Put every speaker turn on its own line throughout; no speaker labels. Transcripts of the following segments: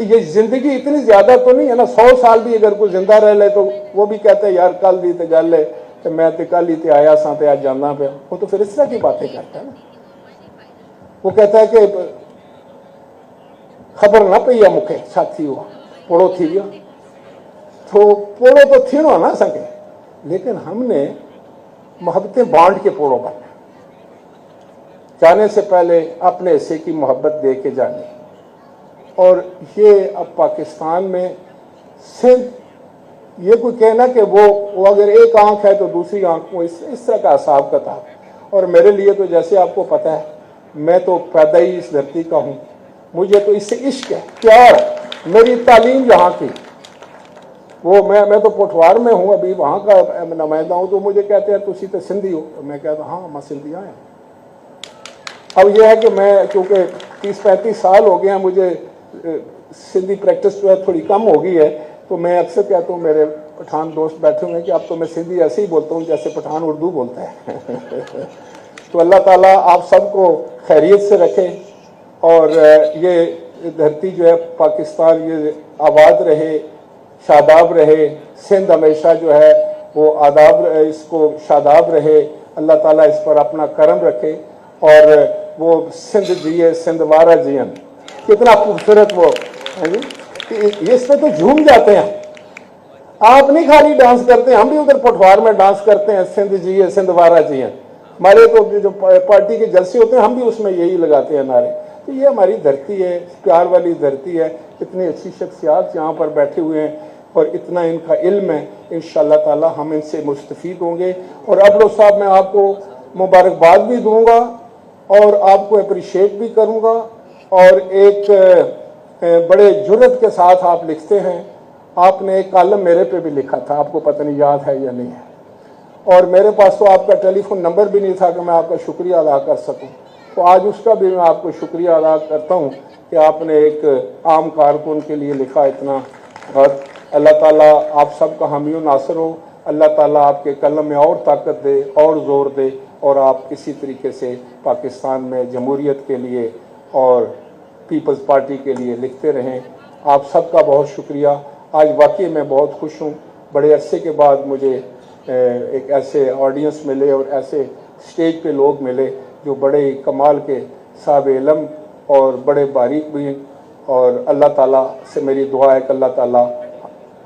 یہ زندگی اتنی زیادہ تو نہیں ہے نا, 100 سال بھی اگر کوئی زندہ رہ لے تو وہ بھی کہتا ہے یار کل دی تے گل ہے کہ میں تے کل ہی تے آیا ساں تے آج جانا پیا. وہ تو پھر اس طرح کی باتیں کرتا ہے نا. وہ کہتا ہے کہ خبر نہ پئی مکھے ساتھی ہوا پوڑو تھی گیا, تو پوڑو تو تھی نہ سکے, لیکن ہم نے محبتیں بانٹ کے پوڑو بننا. جانے سے پہلے اپنے حصے کی محبت دے کے جانی. اور یہ اب پاکستان میں سندھ یہ کوئی کہنا کہ وہ اگر ایک آنکھ ہے تو دوسری آنکھ وہ اس طرح کا حساب کتاب. اور میرے لیے تو جیسے آپ کو پتہ ہے میں تو پیدا ہی اس دھرتی کا ہوں, مجھے تو اس سے عشق ہے, پیار. میری تعلیم یہاں کی, وہ میں تو پٹھوار میں ہوں ابھی وہاں کا نمائندہ ہوں, تو مجھے کہتے ہیں تسی تو سندھی ہو, میں کہتا ہوں ہاں میں سندھی آیا. اب یہ ہے کہ میں چونکہ 30-35 سال ہو گئے ہیں, مجھے سندھی پریکٹس جو ہے تھوڑی کم ہو گئی ہے, تو میں اکثر کہتا ہوں میرے پٹھان دوست بیٹھے ہوئے ہیں کہ اب تو میں سندھی ایسے ہی بولتا ہوں جیسے پٹھان اردو بولتا ہے. تو اللہ تعالیٰ آپ سب کو خیریت سے رکھے اور یہ دھرتی جو ہے پاکستان یہ آباد رہے, شاداب رہے. سندھ ہمیشہ جو ہے وہ آداب اس کو شاداب رہے. اللہ تعالیٰ اس پر اپنا کرم رکھے اور وہ سندھ جیے سندھ وارا جین. کتنا خوبصورت وہ یہ اس پہ تو جھوم جاتے ہیں. آپ نہیں خالی ڈانس کرتے ہیں, ہم بھی ادھر پٹھوار میں ڈانس کرتے ہیں, سندھ جیے سندھ وارا جین. ہمارے تو جو پارٹی کے جلسے ہوتے ہیں ہم بھی اس میں یہی لگاتے ہیں نعرے. تو یہ ہماری دھرتی ہے, پیار والی دھرتی ہے. اتنی اچھی شخصیات یہاں پر بیٹھے ہوئے ہیں اور اتنا ان کا علم ہے, انشاءاللہ تعالی ہم ان سے مستفید ہوں گے. اور ابلو صاحب میں آپ کو مبارکباد بھی دوں گا اور آپ کو اپریشیٹ بھی کروں گا. اور ایک بڑے جرت کے ساتھ آپ لکھتے ہیں. آپ نے ایک کالم میرے پہ بھی لکھا تھا, آپ کو پتہ نہیں یاد ہے یا نہیں ہے, اور میرے پاس تو آپ کا ٹیلی فون نمبر بھی نہیں تھا کہ میں آپ کا شکریہ ادا کر سکوں. تو آج اس کا بھی میں آپ کو شکریہ ادا کرتا ہوں کہ آپ نے ایک عام کارکن کے لیے لکھا اتنا. اور اللہ تعالیٰ آپ سب کا حامی و ناصر ہو. اللہ تعالیٰ آپ کے قلم میں اور طاقت دے اور زور دے, اور آپ اسی طریقے سے پاکستان میں جمہوریت کے لیے اور پیپلز پارٹی کے لیے لکھتے رہیں. آپ سب کا بہت شکریہ. آج واقعی میں بہت خوش ہوں. بڑے عرصے کے بعد مجھے ایک ایسے آڈینس ملے اور ایسے سٹیج پہ لوگ ملے جو بڑے کمال کے صاحب علم اور بڑے باریک بھی ہیں. اور اللہ تعالیٰ سے میری دعا ہے کہ اللہ تعالیٰ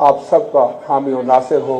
آپ سب کا حامی و ناصر ہو.